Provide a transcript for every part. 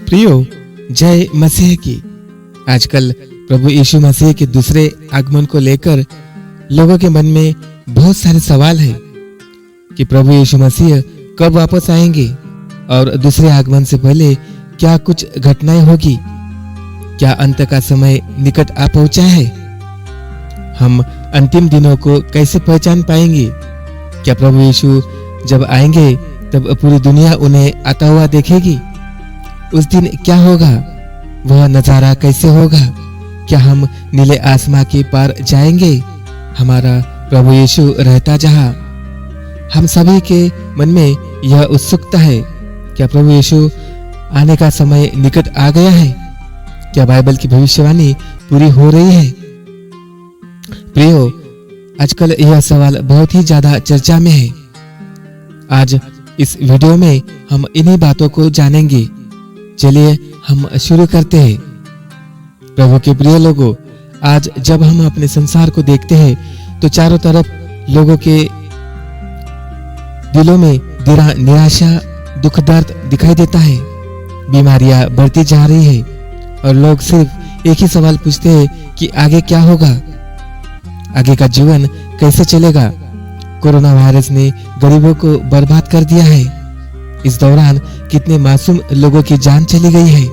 प्रियो, जय मसीह की। आजकल प्रभु यीशु मसीह के दूसरे आगमन को लेकर लोगों के मन में बहुत सारे सवाल हैं कि प्रभु यीशु मसीह कब वापस आएंगे और दूसरे आगमन से पहले क्या कुछ घटनाएं होगी। क्या अंत का समय निकट आ पहुंचा है? हम अंतिम दिनों को कैसे पहचान पाएंगे? क्या प्रभु यीशु जब आएंगे तब पूरी दुनिया उन्हें आता हुआ देखेगी? उस दिन क्या होगा? वह नजारा कैसे होगा? क्या हम नीले आसमां के पार जाएंगे, हमारा प्रभु यीशु रहता जहां? हम सभी के मन में यह उत्सुकता है। क्या प्रभु यीशु आने का समय निकट आ गया है? क्या बाइबल की भविष्यवाणी पूरी हो रही है? प्रियो, आजकल यह सवाल बहुत ही ज्यादा चर्चा में है। आज इस वीडियो में हम इन्हीं बातों को जानेंगे। चलिए हम शुरू करते हैं। प्रभु के प्रिय लोगों, आज जब हम अपने संसार को देखते हैं तो चारों तरफ लोगों के दिलों में निराशा, दुख, दर्द दिखाई देता है। बीमारियां बढ़ती जा रही है और लोग सिर्फ एक ही सवाल पूछते हैं कि आगे क्या होगा, आगे का जीवन कैसे चलेगा। कोरोना वायरस ने गरीबों को बर्बाद कर दिया है। इस दौरान कितने मासूम लोगों की जान चली गई है।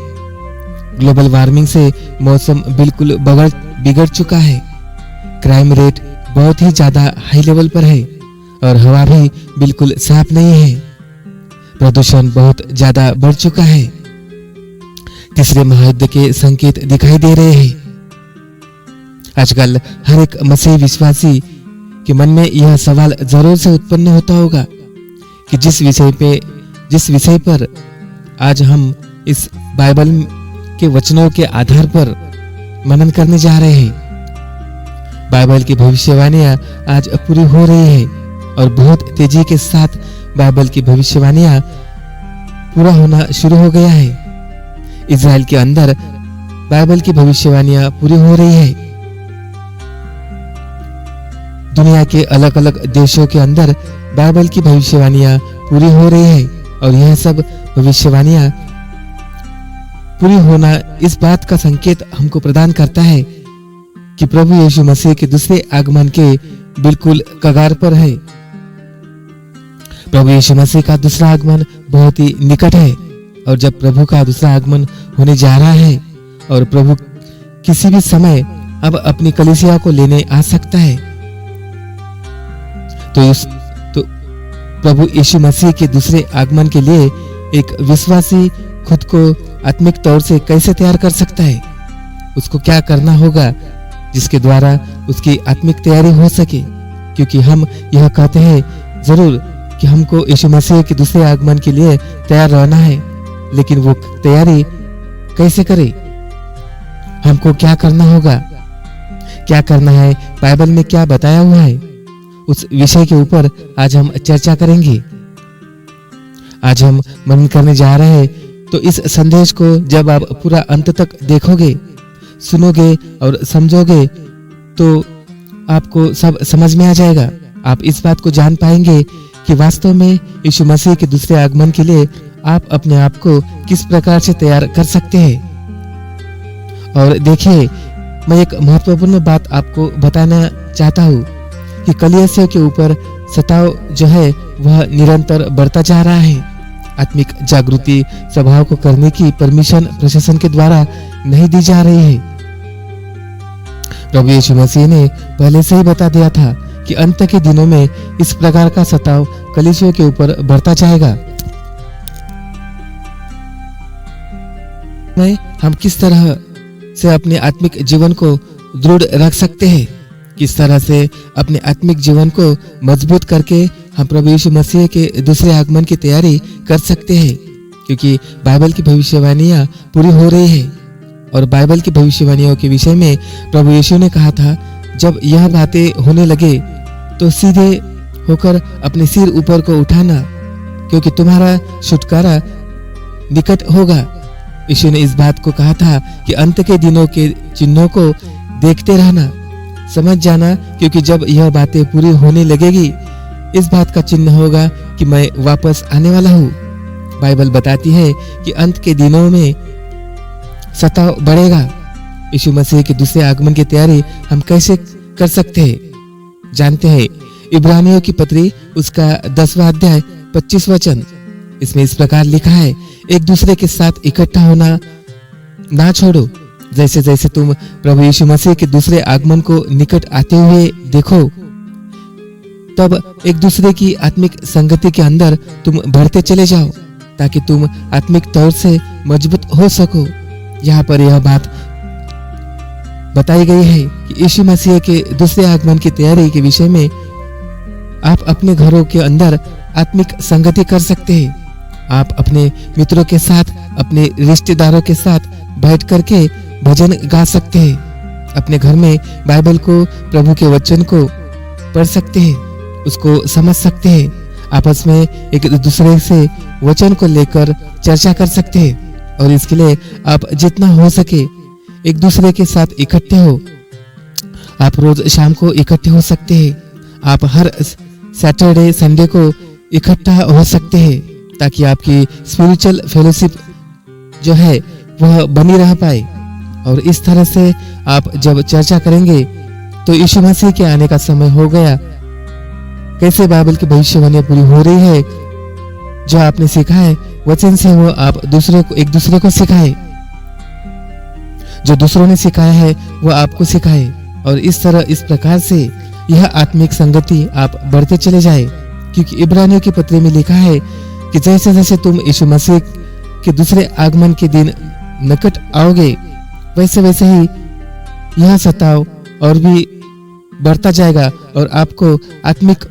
ग्लोबल वार्मिंग से मौसम बिल्कुल बिगड़ चुका है। क्राइम रेट बहुत ही ज्यादा हाई लेवल पर है और हवा भी बिल्कुल साफ नहीं है। प्रदूषण बहुत ज्यादा बढ़ चुका है। तीसरे महायुद्ध के संकेत दिखाई दे रहे हैं। आजकल हर एक मसीही विश्वासी के मन में यह सवाल जरूर से उत्पन्न होता होगा कि जिस विषय पर आज हम इस बाइबल के वचनों के आधार पर मनन करने जा रहे हैं। बाइबल की भविष्यवाणियां आज पूरी हो रही है और बहुत तेजी के साथ बाइबल की भविष्यवाणियां पूरा होना शुरू हो गया है। इज़राइल के अंदर बाइबल की भविष्यवाणियां पूरी हो रही है। दुनिया के अलग अलग देशों के अंदर बाइबल की भविष्यवाणियां पूरी हो रही है और यह सब भविष्यवाणियां पूरी होना इस बात का संकेत हमको प्रदान करता है कि प्रभु यीशु मसीह के दूसरे आगमन के बिल्कुल कगार पर है। प्रभु यीशु मसीह का दूसरा आगमन बहुत ही निकट है और जब प्रभु का दूसरा आगमन होने जा रहा है और प्रभु किसी भी समय अब अपनी कलीसिया को लेने आ सकता है, तो प्रभु यीशु मसीह के दूसरे आगमन के लिए एक विश्वासी खुद को आत्मिक तौर से कैसे तैयार कर सकता है? उसको क्या करना होगा जिसके द्वारा उसकी आत्मिक तैयारी हो सके? क्योंकि हम यह कहते हैं जरूर कि हमको यीशु मसीह के दूसरे आगमन के लिए तैयार रहना है, लेकिन वो तैयारी कैसे करें? हमको क्या करना होगा? क्या करना है? बाइबल में क्या बताया हुआ है? उस विषय के ऊपर आज हम चर्चा करेंगे। आज हम मनन करने जा रहे हैं, तो इस संदेश को जब आप पूरा अंत तक देखोगे, सुनोगे और समझोगे तो आपको सब समझ में आ जाएगा। आप इस बात को जान पाएंगे कि वास्तव में यीशु मसीह के दूसरे आगमन के लिए आप अपने आप को किस प्रकार से तैयार कर सकते हैं। और देखिए, मैं एक महत्वपूर्ण बात आपको बताना चाहता हूँ कि कलीसिया के ऊपर सताव जो है वह निरंतर बढ़ता जा रहा है। आत्मिक जागृति स्वभाव को करने की परमिशन प्रशासन के द्वारा नहीं दी जा रही है। प्रभु यीशु मसीह ने पहले से ही बता दिया था कि अंत के दिनों में इस प्रकार का सताव कलीसिया के ऊपर बढ़ता जाएगा। हम किस तरह से अपने आत्मिक जीवन को दृढ़ रख सकते हैं? किस तरह से अपने आत्मिक जीवन को मजबूत करके हम प्रभु यीशु मसीह के दूसरे आगमन की तैयारी कर सकते हैं? क्योंकि बाइबल की भविष्यवाणियां पूरी हो रही है और बाइबल की भविष्यवाणियों के विषय में प्रभु यीशु ने कहा था, जब यह बातें होने लगे तो सीधे होकर अपने सिर ऊपर को उठाना, क्योंकि तुम्हारा छुटकारा निकट होगा। यीशु ने इस बात को कहा था कि अंत के दिनों के चिन्हों को देखते रहना, समझ जाना, क्योंकि जब यह बातें पूरी होने लगेगी इस बात का चिन्ह होगा कि मैं वापस आने वाला हूँ। बाइबल बताती है कि अंत के दिनों में सताव बढ़ेगा। यीशु मसीह के दूसरे आगमन की तैयारी हम कैसे कर सकते हैं जानते हैं। इब्रानियों की पत्री उसका 10वां अध्याय 25 वचन, इसमें इस प्रकार लिखा है, एक दूसरे के साथ इकट्ठा होना ना छोड़ो, जैसे जैसे तुम प्रभु यीशु मसीह के दूसरे आगमन को निकट आते हुए देखो, तब एक दूसरे की आत्मिक संगति के अंदर तुम बढ़ते चले जाओ, ताकि तुम आत्मिक तौर से मजबूत हो सको। यहाँ पर यह बात बताई गई है कि यीशु मसीह के दूसरे आगमन की तैयारी के विषय में आप अपने घरों के अंदर आत्मिक संगति कर सकते हैं। आप अपने मित्रों के साथ, अपने रिश्तेदारों के साथ बैठ करके भजन गा सकते हैं। अपने घर में बाइबल को, प्रभु के वचन को पढ़ सकते हैं, उसको समझ सकते हैं। आपस में एक दूसरे से वचन को लेकर चर्चा कर सकते हैं और इसके लिए आप जितना हो सके एक दूसरे के साथ इकट्ठे हो। आप रोज शाम को इकट्ठे हो सकते हैं। आप हर सैटरडे संडे को इकट्ठा हो सकते हैं, ताकि आपकी स्पिरिचुअल फेलोशिप जो है वह बनी रह पाए। और इस तरह से आप जब चर्चा करेंगे तो यीशु मसीह के आने का समय हो गया, कैसे बाइबल की भविष्यवाणी पूरी हो रही है, जो आपने सीखा है वचन से वो आप एक दूसरे को सिखाए, जो दूसरों ने सिखाया है वो आपको सिखाए। और इस प्रकार से यह आत्मिक संगति आप बढ़ते चले जाए, क्योंकि इब्रानियों की पत्री में लिखा है कि जैसे जैसे तुम यीशु मसीह के दूसरे आगमन के दिन निकट आओगे, वैसे वैसे ही यह सताव और भी बढ़ता जाएगा और आपको आत्मिक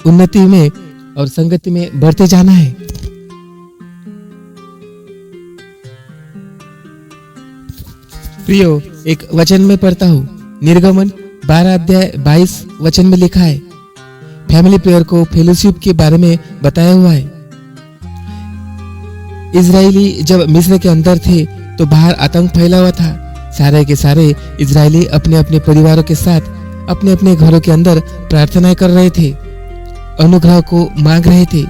उन्नति में और संगति में बढ़ते जाना है। प्रियो, एक वचन में पढ़ता हूँ, निर्गमन 12 अध्याय 22 वचन में लिखा है, फैमिली प्रेयर को फेलोशिप के बारे में बताया हुआ है। इजरायली जब मिस्र के अंदर थे तो बाहर आतंक फैला हुआ था। सारे के सारे इजरायली अपने अपने परिवारों के साथ अपने अपने घरों के अंदर प्रार्थनाएं कर रहे थे, अनुग्रह को मांग रहे थे।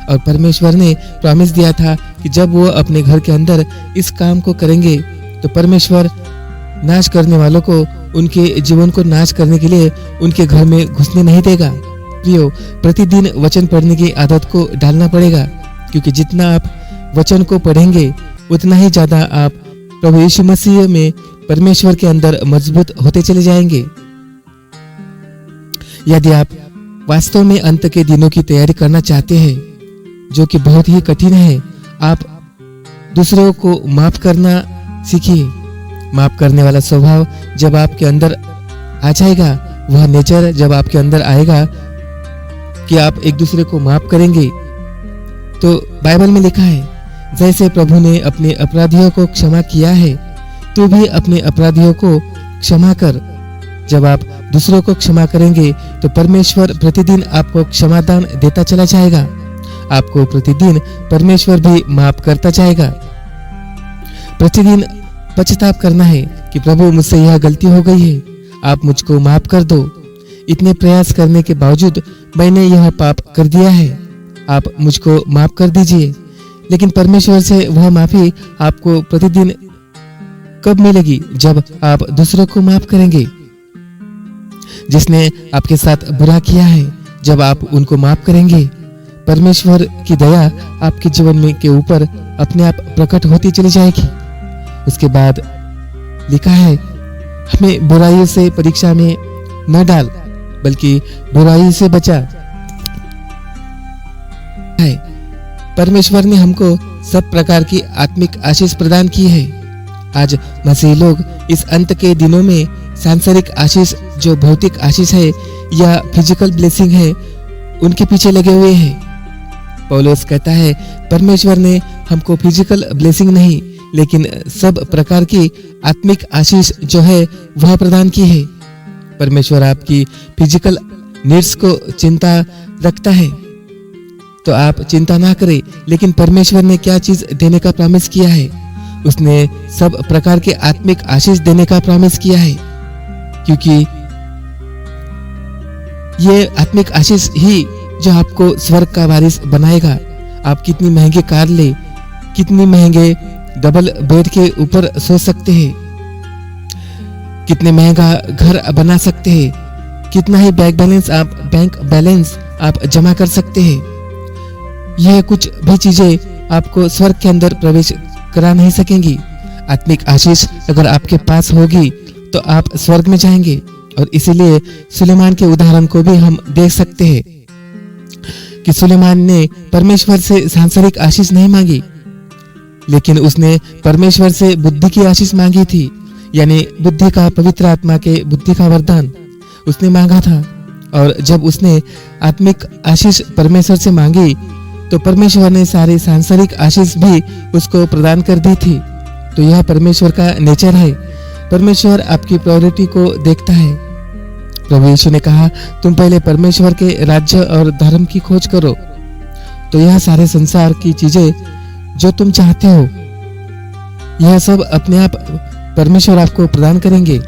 और परमेश्वर ने प्रॉमिस दिया था कि जब वो अपने घर के अंदर इस काम को करेंगे तो परमेश्वर नाश करने वालों को, उनके जीवन को नाश करने के लिए उनके घर में घुसने नहीं देगा। प्रियो, प्रतिदिन वचन पढ़ने की आदत को डालना पड़ेगा, क्योंकि जितना आप वचन को पढ़ेंगे उतना ही ज्यादा आप प्रभु यीशु मसीह में, परमेश्वर के अंदर मजबूत होते चले जाएंगे। यदि आप वास्तव में अंत के दिनों की तैयारी करना चाहते हैं, जो कि बहुत ही कठिन है, आप दूसरों को माफ करना सीखिए। माफ करने वाला स्वभाव जब आपके अंदर आ जाएगा, वह नेचर जब आपके अंदर आएगा कि आप एक दूसरे को माफ करेंगे, तो बाइबल में लिखा है, जैसे प्रभु ने अपने अपराधियों को क्षमा किया है, तू भी अपने अपराधियों को क्षमा कर। जब आप दूसरों को क्षमा करेंगे तो परमेश्वर प्रतिदिन आपको क्षमादान देता चला जाएगा। आपको प्रतिदिन परमेश्वर भी माफ करता जाएगा। प्रतिदिन पश्चाताप करना है कि प्रभु, मुझसे यह गलती हो गई है, आप मुझको माफ कर दो। इतने प्रयास करने के बावजूद मैंने यह पाप कर दिया है, आप मुझको माफ कर दीजिए। लेकिन परमेश्वर से वह माफी आपको प्रतिदिन कब मिलेगी? जब आप दूसरों को माफ करेंगे। जिसने आपके साथ बुरा किया है, जब आप उनको माफ करेंगे, परमेश्वर की दया आपके जीवन में के ऊपर अपने आप प्रकट होती चली जाएगी। उसके बाद लिखा है, हमें बुराइयों से परीक्षा में न डाल, बल्कि बुराई से बचा है। परमेश्वर ने हमको सब प्रकार की आत्मिक आशीष प्रदान की है। आज मसीही लोग इस अंत के दिनों में सांसारिक आशीष, जो भौतिक आशीष है या फिजिकल ब्लेसिंग है, उनके पीछे लगे हुए हैं। पौलुस कहता है, परमेश्वर ने हमको फिजिकल ब्लेसिंग नहीं, लेकिन सब प्रकार की आत्मिक आशीष जो है वह प्रदान की है। परमेश्वर आपकी फिजिकल नीड्स को चिंता रखता है, तो आप चिंता ना करें। लेकिन परमेश्वर ने क्या चीज देने का प्रॉमिस किया है? उसने सब प्रकार के आत्मिक आशीष देने का प्रॉमिस किया है, क्योंकि ये आत्मिक आशीष ही जो आपको स्वर्ग का वारिस बनाएगा। आप कितनी महंगी कार ले, कितनी महंगे डबल बेड के ऊपर सो सकते हैं, कितने महंगा घर बना सकते हैं, कितना ही बैंक बैलेंस आप जमा कर सकते हैं। यह कुछ भी चीजें आपको स्वर्ग के अंदर प्रवेश करा नहीं सकेंगी। आत्मिक आशीष अगर आपके पास होगी तो आप स्वर्ग में जाएंगे। और इसीलिए सुलेमान के उदाहरण को भी हम देख सकते हैं कि सुलेमान ने परमेश्वर से सांसारिक आशीष नहीं मांगी, लेकिन उसने परमेश्वर से बुद्धि की आशीष मांगी थी, यानी बुद्धि का, पवित्र आत्मा के बुद्धि का वरदान उसने मांगा था। और जब उसने आत्मिक आशीष परमेश्वर से मांगी तो परमेश्वर ने सारी सांसारिक आशीष भी उसको प्रदान कर दी थी। तो यह परमेश्वर का नेचर है। परमेश्वर आपकी प्रायोरिटी को देखता है। प्रभु यीशु ने कहा, तुम पहले परमेश्वर के राज्य और धर्म की खोज करो, तो यह सारे संसार की चीजें जो तुम चाहते हो, यह सब अपने आप परमेश्वर आपको प्रदान करेंगे।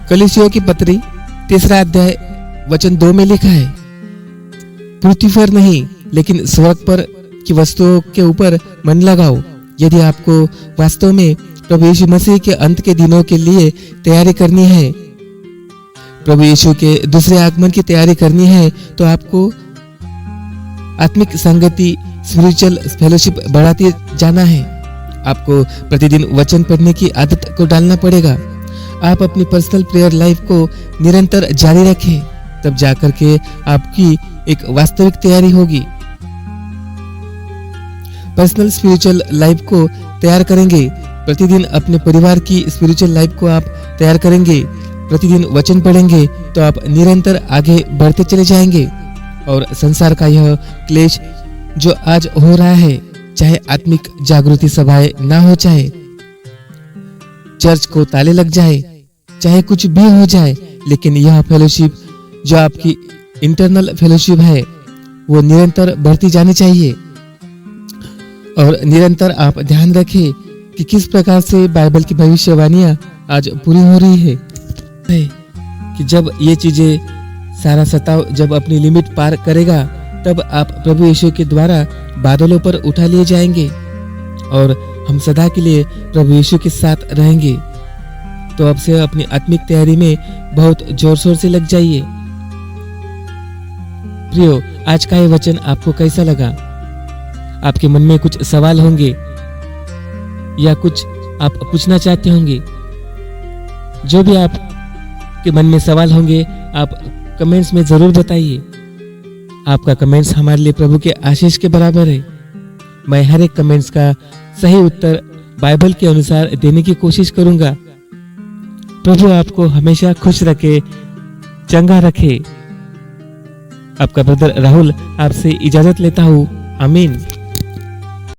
कलीसियों की पत्री 3 अध्याय वचन 2 में लिखा है, पृथ्वी पर नहीं लेकिन स्वर्ग पर की वस्तुओं के ऊपर मन लगाओ। यदि आपको वास्तव में प्रभु यीशु मसीह के अंत के दिनों के लिए तैयारी करनी है, प्रभु यीशु के दूसरे आगमन की तैयारी करनी है, तो आपको आत्मिक संगति, स्पिरिचुअल फेलोशिप बढ़ाते जाना है। आपको प्रतिदिन वचन पढ़ने की आदत को डालना पड़ेगा। आप अपनी पर्सनल प्रेयर लाइफ को निरंतर जारी रखें, तब जाकर के आपकी एक वास्तविक तैयारी होगी। पर्सनल स्पिरिचुअल लाइफ को तैयार करेंगे, प्रतिदिन अपने परिवार की स्पिरिचुअल लाइफ को आप तैयार करेंगे, प्रतिदिन वचन पढ़ेंगे, तो आप निरंतर आगे बढ़ते चले जाएंगे। और संसार का यह क्लेश जो आज हो रहा है, चाहे आत्मिक जागृति सभाएं ना हो, चाहे चर्च को ताले लग जाए, चाहे कुछ भी हो जाए, लेकिन यह फेलोशिप जो आपकी इंटरनल फेलोशिप है वो निरंतर बढ़ती जानी चाहिए। और निरंतर आप ध्यान रखें कि किस प्रकार से बाइबल की भविष्यवाणियां आज पूरी हो रही है कि जब ये चीजें सारा सताव जब अपनी लिमिट पार करेगा, तब आप प्रभु यीशु के द्वारा बादलों पर उठा लिए जाएंगे और हम सदा के लिए प्रभु यीशु के साथ रहेंगे। तो अब से अपनी आत्मिक तैयारी में बहुत जोर शोर से लग जाइए। प्रियो, आज का ये वचन आपको कैसा लगा? आपके मन में कुछ सवाल होंगे या कुछ आप पूछना चाहते होंगे? जो भी आपके मन में सवाल होंगे आप कमेंट्स में जरूर बताइए। आपका कमेंट्स हमारे लिए प्रभु के आशीष के बराबर है। मैं हर एक कमेंट्स का सही उत्तर बाइबल के अनुसार देने की कोशिश करूंगा। प्रभु आपको हमेशा खुश रखे, चंगा रखे। आपका ब्रदर राहुल आपसे इजाजत लेता हूँ। आमीन।